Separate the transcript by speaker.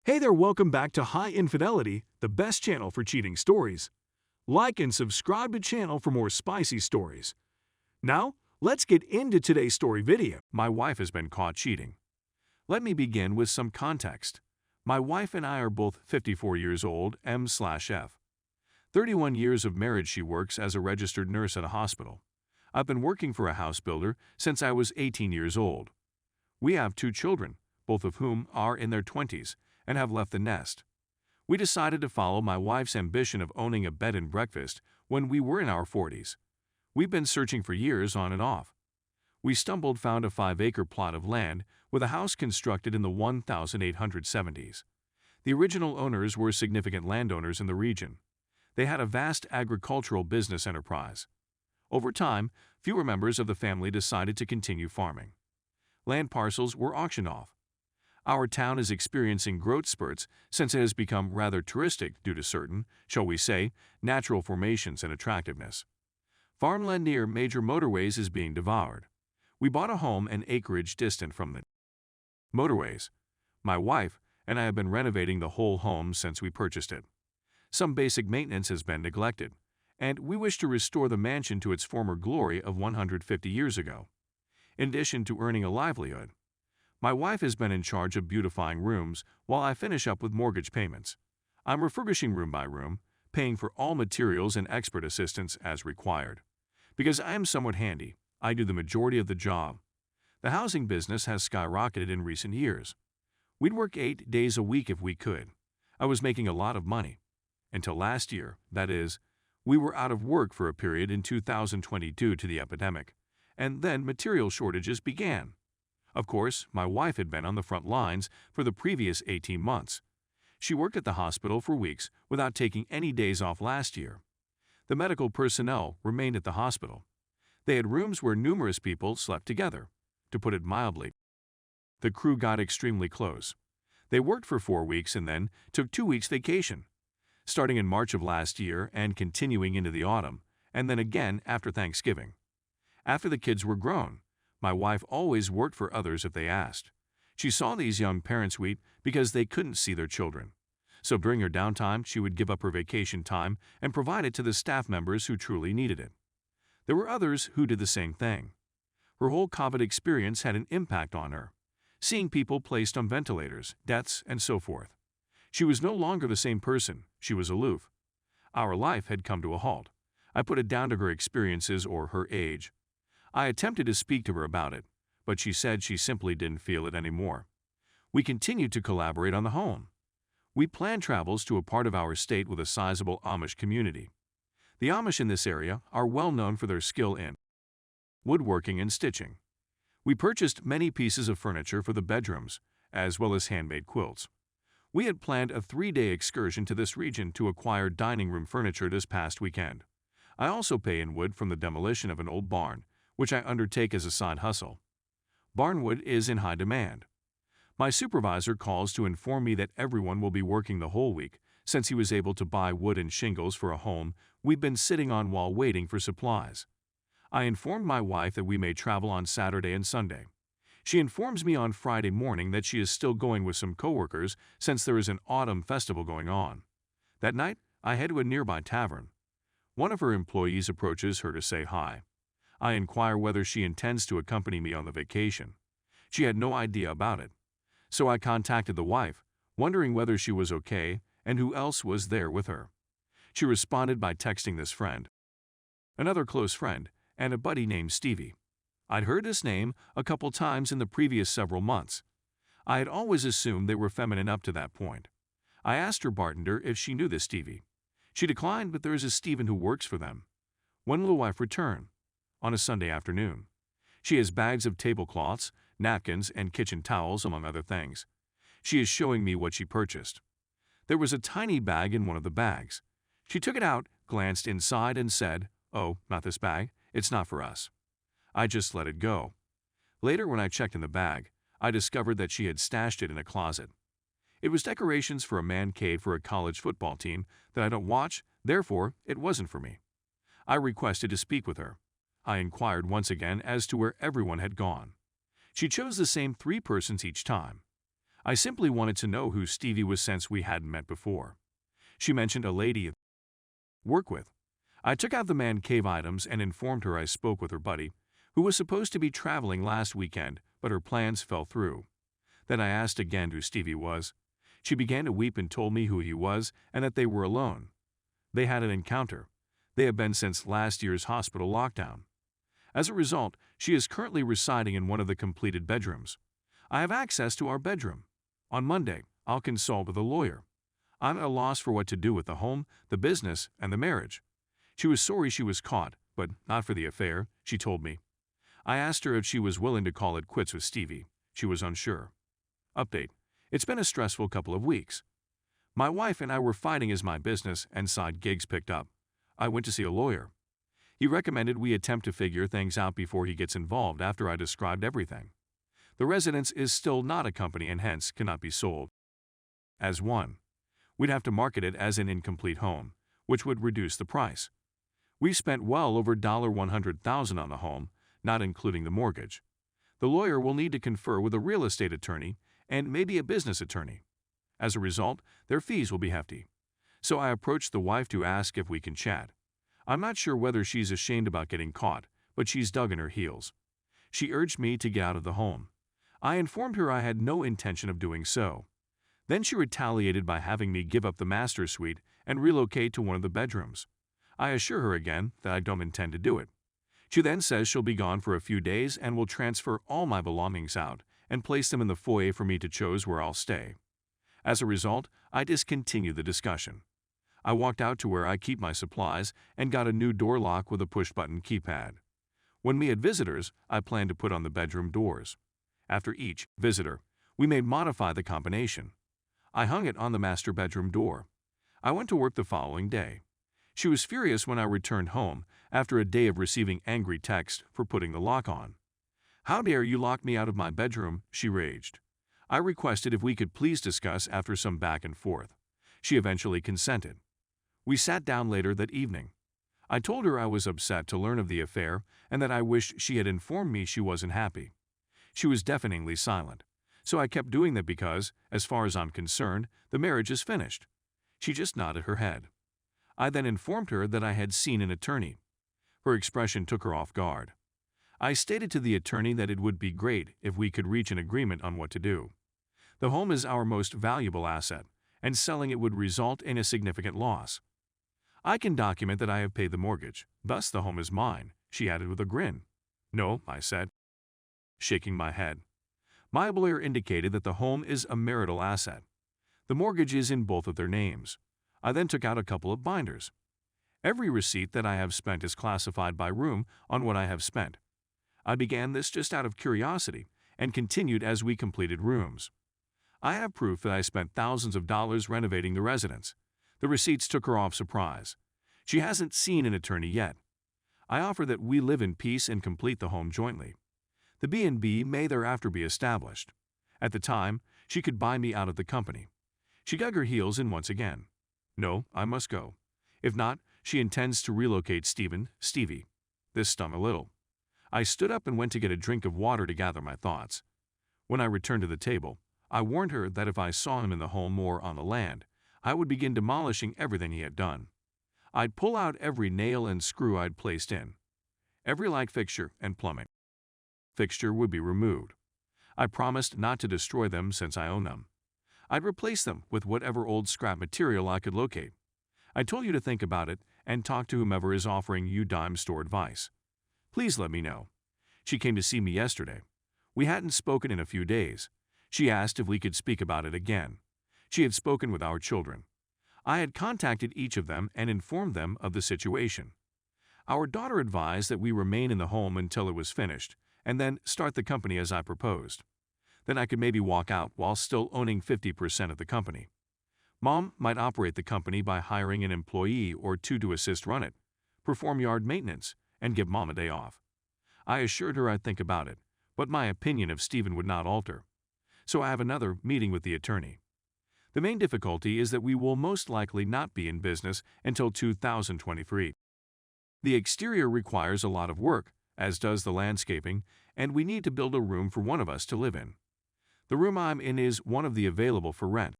Speaker 1: Hey there, welcome back to High Infidelity, the best channel for cheating stories. Like and subscribe to channel for more spicy stories. Now, let's get into today's story video. My wife has been caught cheating. Let me begin with some context. My wife and I are both 54 years old, M/F. 31 years of marriage. She works as a registered nurse at a hospital. I've been working for a house builder since I was 18 years old. We have 2 children, both of whom are in their 20s, and have left the nest. We decided to follow my wife's ambition of owning a bed and breakfast when we were in our 40s. We've been searching for years on and off. We found a 5-acre plot of land with a house constructed in the 1870s. The original owners were significant landowners in the region. They had a vast agricultural business enterprise. Over time, fewer members of the family decided to continue farming. Land parcels were auctioned off. Our town is experiencing growth spurts since it has become rather touristic due to certain, shall we say, natural formations and attractiveness. Farmland near major motorways is being devoured. We bought a home an acreage distant from the motorways. My wife and I have been renovating the whole home since we purchased it. Some basic maintenance has been neglected, and we wish to restore the mansion to its former glory of 150 years ago. In addition to earning a livelihood, my wife has been in charge of beautifying rooms while I finish up with mortgage payments. I'm refurbishing room by room, paying for all materials and expert assistance as required. Because I am somewhat handy, I do the majority of the job. The housing business has skyrocketed in recent years. We'd work 8 days a week if we could. I was making a lot of money. Until last year, that is, we were out of work for a period in 2020 due to the epidemic, and then material shortages began. Of course, my wife had been on the front lines for the previous 18 months. She worked at the hospital for weeks without taking any days off last year. The medical personnel remained at the hospital. They had rooms where numerous people slept together. To put it mildly, the crew got extremely close. They worked for 4 weeks and then took 2 weeks vacation, starting in March of last year and continuing into the autumn, and then again after Thanksgiving. After the kids were grown, my wife always worked for others if they asked. She saw these young parents weep because they couldn't see their children. So during her downtime, she would give up her vacation time and provide it to the staff members who truly needed it. There were others who did the same thing. Her whole COVID experience had an impact on her, seeing people placed on ventilators, deaths, and so forth. She was no longer the same person. She was aloof. Our life had come to a halt. I put it down to her experiences or her age. I attempted to speak to her about it, but she said she simply didn't feel it anymore. We continued to collaborate on the home. We planned travels to a part of our state with a sizable Amish community. The Amish in this area are well known for their skill in woodworking and stitching. We purchased many pieces of furniture for the bedrooms, as well as handmade quilts. We had planned a 3-day excursion to this region to acquire dining room furniture this past weekend. I also pay in wood from the demolition of an old barn, which I undertake as a side hustle. Barnwood is in high demand. My supervisor calls to inform me that everyone will be working the whole week since he was able to buy wood and shingles for a home we've been sitting on while waiting for supplies. I informed my wife that we may travel on Saturday and Sunday. She informs me on Friday morning that she is still going with some coworkers since there is an autumn festival going on. That night, I head to a nearby tavern. One of her employees approaches her to say hi. I inquire whether she intends to accompany me on the vacation. She had no idea about it. So I contacted the wife, wondering whether she was okay and who else was there with her. She responded by texting this friend, another close friend, and a buddy named Stevie. I'd heard his name a couple times in the previous several months. I had always assumed they were feminine up to that point. I asked her bartender if she knew this Stevie. She declined, but there is a Steven who works for them. When will the wife return? On a Sunday afternoon. She has bags of tablecloths, napkins, and kitchen towels, among other things. She is showing me what she purchased. There was a tiny bag in one of the bags. She took it out, glanced inside, and said, "Oh, not this bag. It's not for us." I just let it go. Later, when I checked in the bag, I discovered that she had stashed it in a closet. It was decorations for a man cave for a college football team that I don't watch, therefore it wasn't for me. I requested to speak with her. I inquired once again as to where everyone had gone. She chose the same 3 persons each time. I simply wanted to know who Stevie was since we hadn't met before. She mentioned a lady I work with. I took out the man cave items and informed her I spoke with her buddy, who was supposed to be traveling last weekend, but her plans fell through. Then I asked again who Stevie was. She began to weep and told me who he was and that they were alone. They had an encounter. They have been since last year's hospital lockdown. As a result, she is currently residing in one of the completed bedrooms. I have access to our bedroom. On Monday, I'll consult with a lawyer. I'm at a loss for what to do with the home, the business, and the marriage. She was sorry she was caught, but not for the affair, she told me. I asked her if she was willing to call it quits with Stevie. She was unsure. Update. It's been a stressful couple of weeks. My wife and I were fighting as my business and side gigs picked up. I went to see a lawyer. He recommended we attempt to figure things out before he gets involved after I described everything. The residence is still not a company and hence cannot be sold as one. We'd have to market it as an incomplete home, which would reduce the price. We've spent well over $100,000 on the home, not including the mortgage. The lawyer will need to confer with a real estate attorney and maybe a business attorney. As a result, their fees will be hefty. So I approached the wife to ask if we can chat. I'm not sure whether she's ashamed about getting caught, but she's dug in her heels. She urged me to get out of the home. I informed her I had no intention of doing so. Then she retaliated by having me give up the master suite and relocate to one of the bedrooms. I assure her again that I don't intend to do it. She then says she'll be gone for a few days and will transfer all my belongings out and place them in the foyer for me to choose where I'll stay. As a result, I discontinued the discussion. I walked out to where I keep my supplies and got a new door lock with a push-button keypad. When we had visitors, I planned to put on the bedroom doors. After each visitor, we may modify the combination. I hung it on the master bedroom door. I went to work the following day. She was furious when I returned home after a day of receiving angry texts for putting the lock on. "How dare you lock me out of my bedroom?" she raged. I requested if we could please discuss after some back and forth. She eventually consented. We sat down later that evening. I told her I was upset to learn of the affair and that I wished she had informed me she wasn't happy. She was deafeningly silent, so I kept doing that because, as far as I'm concerned, the marriage is finished. She just nodded her head. I then informed her that I had seen an attorney. Her expression took her off guard. I stated to the attorney that it would be great if we could reach an agreement on what to do. The home is our most valuable asset, and selling it would result in a significant loss. I can document that I have paid the mortgage, thus the home is mine, she added with a grin. No, I said, shaking my head. My lawyer indicated that the home is a marital asset. The mortgage is in both of their names. I then took out a couple of binders. Every receipt that I have spent is classified by room on what I have spent. I began this just out of curiosity and continued as we completed rooms. I have proof that I spent thousands of dollars renovating the residence. The receipts took her off surprise. She hasn't seen an attorney yet. I offer that we live in peace and complete the home jointly. The B&B may thereafter be established. At the time, she could buy me out of the company. She dug her heels in once again. No, I must go. If not, she intends to relocate Stevie. This stung a little. I stood up and went to get a drink of water to gather my thoughts. When I returned to the table, I warned her that if I saw him in the home or on the land, I would begin demolishing everything he had done. I'd pull out every nail and screw I'd placed in. Every light fixture and plumbing fixture would be removed. I promised not to destroy them since I own them. I'd replace them with whatever old scrap material I could locate. I told you to think about it and talk to whomever is offering you dime store advice. Please let me know. She came to see me yesterday. We hadn't spoken in a few days. She asked if we could speak about it again. She had spoken with our children. I had contacted each of them and informed them of the situation. Our daughter advised that we remain in the home until it was finished, and then start the company as I proposed. Then I could maybe walk out while still owning 50% of the company. Mom might operate the company by hiring an employee or two to assist run it, perform yard maintenance, and give Mom a day off. I assured her I'd think about it, but my opinion of Stephen would not alter. So I have another meeting with the attorney. The main difficulty is that we will most likely not be in business until 2023. The exterior requires a lot of work, as does the landscaping, and we need to build a room for one of us to live in. The room I'm in is one of the available for rent.